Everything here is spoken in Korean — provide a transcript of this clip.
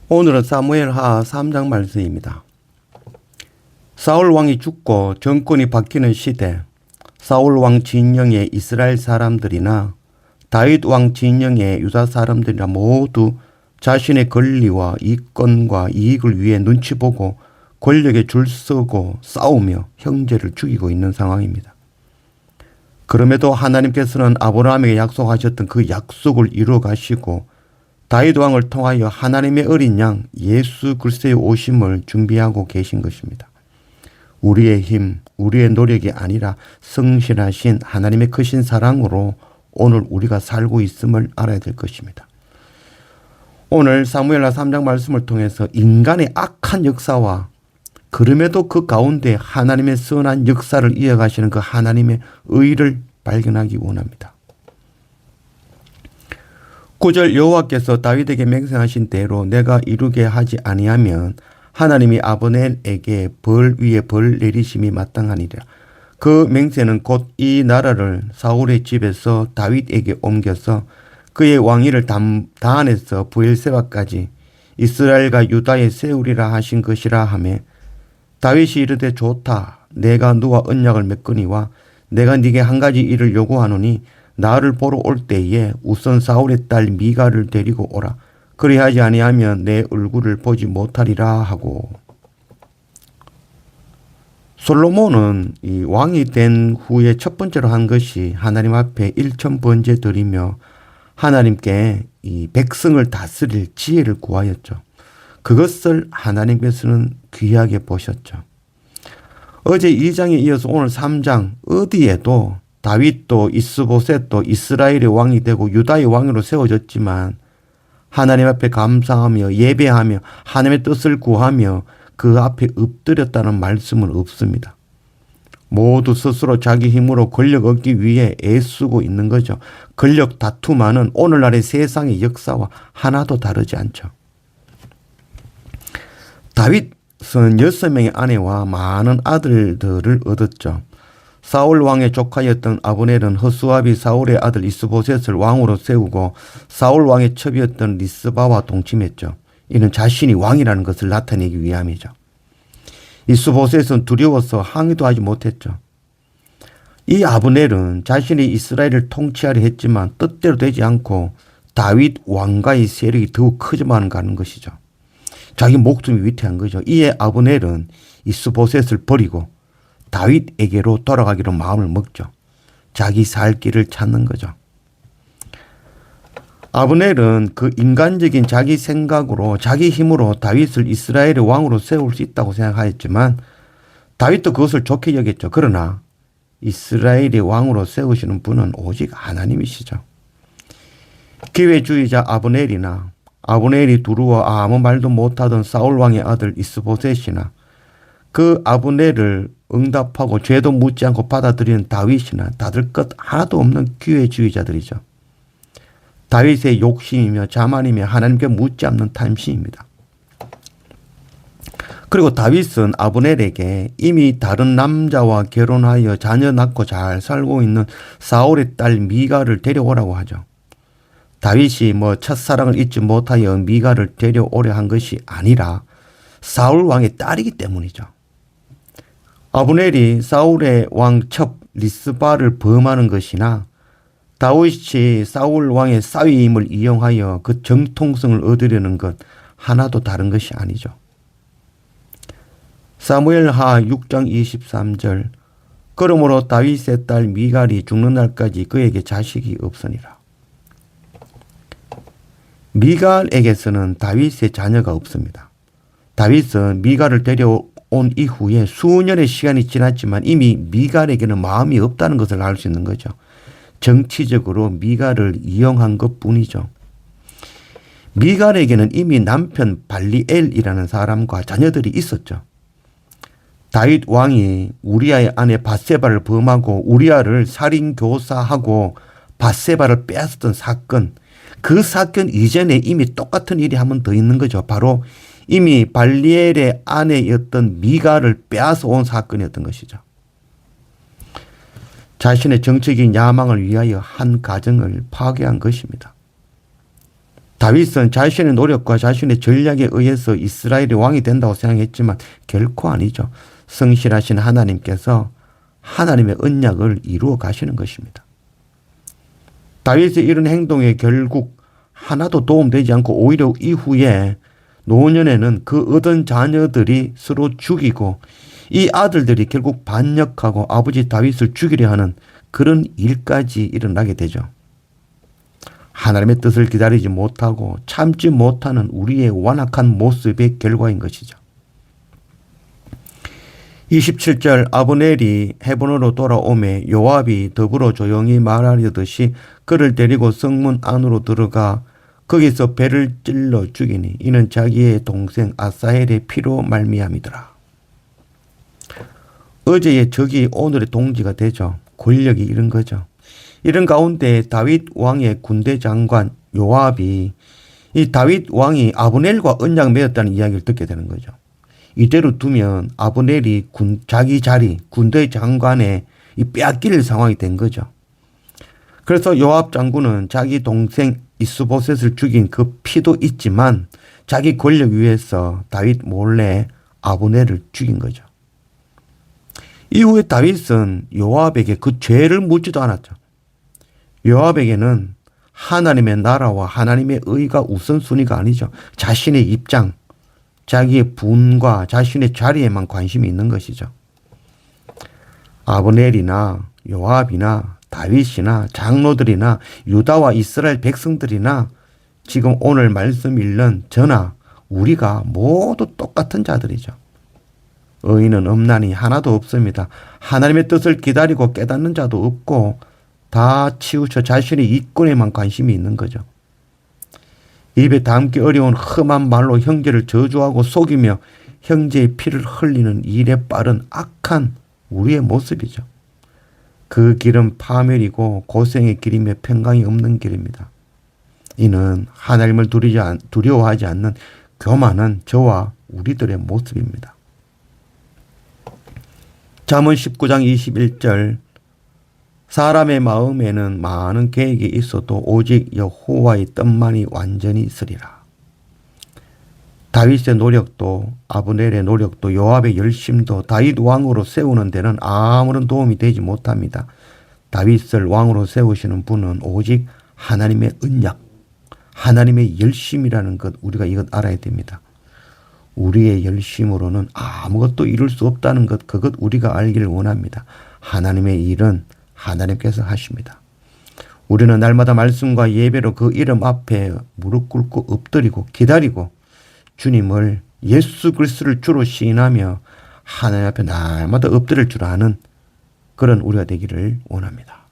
오늘은 사무엘하 3장 말씀입니다. 사울 왕이 죽고 정권이 바뀌는 시대, 사울 왕 진영의 이스라엘 사람들이나 다윗 왕 진영의 유다 사람들이나 모두 자신의 권리와 이권과 이익을 위해 눈치 보고 권력에 줄 서고 싸우며 형제를 죽이고 있는 상황입니다. 그럼에도 하나님께서는 아브라함에게 약속하셨던 그 약속을 이루어 가시고 다윗 왕을 통하여 하나님의 어린 양 예수 그리스도의 오심을 준비하고 계신 것입니다. 우리의 힘, 우리의 노력이 아니라 성실하신 하나님의 크신 사랑으로 오늘 우리가 살고 있음을 알아야 될 것입니다. 오늘 사무엘하 3장 말씀을 통해서 인간의 악한 역사와 그럼에도 그 가운데 하나님의 선한 역사를 이어가시는 그 하나님의 의를 발견하기 원합니다. 9절 여호와께서 다윗에게 맹세하신 대로 내가 이루게 하지 아니하면 하나님이 아브넬에게 벌 위에 벌 내리심이 마땅하니라. 그 맹세는 곧 이 나라를 사울의 집에서 다윗에게 옮겨서 그의 왕위를 다한에서 브엘세바까지 이스라엘과 유다에 세우리라 하신 것이라 하며 다윗이 이르되 좋다. 내가 누가 언약을 맺거니와 내가 네게 한 가지 일을 요구하노니 나를 보러 올 때에 우선 사울의 딸 미갈을 데리고 오라. 그리하지 아니하면 내 얼굴을 보지 못하리라 하고. 솔로몬은 이 왕이 된 후에 첫 번째로 한 것이 하나님 앞에 일천번제 드리며 하나님께 이 백성을 다스릴 지혜를 구하였죠. 그것을 하나님께서는 귀하게 보셨죠. 어제 2장에 이어서 오늘 3장 어디에도 다윗도 이스보셋도 이스라엘의 왕이 되고 유다의 왕으로 세워졌지만 하나님 앞에 감사하며 예배하며 하나님의 뜻을 구하며 그 앞에 엎드렸다는 말씀은 없습니다. 모두 스스로 자기 힘으로 권력 얻기 위해 애쓰고 있는 거죠. 권력 다툼하는 오늘날의 세상의 역사와 하나도 다르지 않죠. 다윗은 6명의 아내와 많은 아들들을 얻었죠. 사울 왕의 조카였던 아브넬은 허수아비 사울의 아들 이스보셋을 왕으로 세우고 사울 왕의 첩이었던 리스바와 동침했죠. 이는 자신이 왕이라는 것을 나타내기 위함이죠. 이스보셋은 두려워서 항의도 하지 못했죠. 이 아브넬은 자신이 이스라엘을 통치하려 했지만 뜻대로 되지 않고 다윗 왕가의 세력이 더욱 커져만 가는 것이죠. 자기 목숨이 위태한 거죠. 이에 아브넬은 이스보셋을 버리고 다윗에게로 돌아가기로 마음을 먹죠. 자기 살 길을 찾는 거죠. 아브넬은 그 인간적인 자기 생각으로 자기 힘으로 다윗을 이스라엘의 왕으로 세울 수 있다고 생각하였지만 다윗도 그것을 좋게 여겼죠. 그러나 이스라엘의 왕으로 세우시는 분은 오직 하나님이시죠. 기회주의자 아브넬이나 아브넬이 두루워 아무 말도 못하던 사울 왕의 아들 이스보셋이나 그 아브넬을 응답하고 죄도 묻지 않고 받아들이는 다윗이나 다들 것 하나도 없는 기회주의자들이죠. 다윗의 욕심이며 자만이며 하나님께 묻지 않는 탐심입니다. 그리고 다윗은 아브넬에게 이미 다른 남자와 결혼하여 자녀 낳고 잘 살고 있는 사울의 딸 미갈을 데려오라고 하죠. 다윗이 첫사랑을 잊지 못하여 미갈을 데려오려 한 것이 아니라 사울 왕의 딸이기 때문이죠. 아브넬이 사울의 왕 첩 리스바를 범하는 것이나 다윗이 사울 왕의 사위임을 이용하여 그 정통성을 얻으려는 것 하나도 다른 것이 아니죠. 사무엘하 6장 23절 그러므로 다윗의 딸 미갈이 죽는 날까지 그에게 자식이 없으니라. 미갈에게서는 다윗의 자녀가 없습니다. 다윗은 미갈을 데려온 이후에 수년의 시간이 지났지만 이미 미갈에게는 마음이 없다는 것을 알 수 있는 거죠. 정치적으로 미갈을 이용한 것뿐이죠. 미갈에게는 이미 남편 발리엘이라는 사람과 자녀들이 있었죠. 다윗 왕이 우리아의 아내 밧세바를 범하고 우리아를 살인교사하고 밧세바를 빼앗았던 사건, 그 사건 이전에 이미 똑같은 일이 한 번 더 있는 거죠. 바로 이미 발리엘의 아내였던 미갈을 빼앗아 온 사건이었던 것이죠. 자신의 정치적인 야망을 위하여 한 가정을 파괴한 것입니다. 다윗은 자신의 노력과 자신의 전략에 의해서 이스라엘의 왕이 된다고 생각했지만 결코 아니죠. 성실하신 하나님께서 하나님의 언약을 이루어 가시는 것입니다. 다윗의 이런 행동에 결국 하나도 도움되지 않고 오히려 이후에 노년에는 그 얻은 자녀들이 서로 죽이고 이 아들들이 결국 반역하고 아버지 다윗을 죽이려 하는 그런 일까지 일어나게 되죠. 하나님의 뜻을 기다리지 못하고 참지 못하는 우리의 완악한 모습의 결과인 것이죠. 27절 아브넬이 헤브론으로 돌아오매 요압이 더불어 조용히 말하려듯이 그를 데리고 성문 안으로 들어가 거기서 배를 찔러 죽이니 이는 자기의 동생 아사헬의 피로 말미암이더라. 어제의 적이 오늘의 동지가 되죠. 권력이 이런 거죠. 이런 가운데 다윗 왕의 군대 장관 요압이 이 다윗 왕이 아브넬과 언약을 맺었다는 이야기를 듣게 되는 거죠. 이대로 두면 아브넬이 자기 자리 군대 장관에 빼앗길 상황이 된 거죠. 그래서 요압 장군은 자기 동생 이스보셋을 죽인 그 피도 있지만 자기 권력 위해서 다윗 몰래 아브넬을 죽인 거죠. 이후에 다윗은 요압에게 그 죄를 묻지도 않았죠. 요압에게는 하나님의 나라와 하나님의 의가 우선순위가 아니죠. 자신의 입장, 자기의 분과 자신의 자리에만 관심이 있는 것이죠. 아브넬이나 요압이나 다윗이나 장로들이나 유다와 이스라엘 백성들이나 지금 오늘 말씀 읽는 저나 우리가 모두 똑같은 자들이죠. 의인은 없나니 하나도 없습니다. 하나님의 뜻을 기다리고 깨닫는 자도 없고 다 치우쳐 자신의 이권에만 관심이 있는 거죠. 입에 담기 어려운 험한 말로 형제를 저주하고 속이며 형제의 피를 흘리는 일에 빠른 악한 우리의 모습이죠. 그 길은 파멸이고 고생의 길이며 평강이 없는 길입니다. 이는 하나님을 두려워하지 않는 교만한 저와 우리들의 모습입니다. 잠언 19장 21절 사람의 마음에는 많은 계획이 있어도 오직 여호와의 뜻만이 완전히 있으리라. 다윗의 노력도 아브넬의 노력도 요압의 열심도 다윗 왕으로 세우는 데는 아무런 도움이 되지 못합니다. 다윗을 왕으로 세우시는 분은 오직 하나님의 언약, 하나님의 열심이라는 것 우리가 이것 알아야 됩니다. 우리의 열심으로는 아무것도 이룰 수 없다는 것 그것 우리가 알기를 원합니다. 하나님의 일은 하나님께서 하십니다. 우리는 날마다 말씀과 예배로 그 이름 앞에 무릎 꿇고 엎드리고 기다리고 주님을 예수 그리스도를 주로 시인하며 하나님 앞에 날마다 엎드릴 줄 아는 그런 우리가 되기를 원합니다.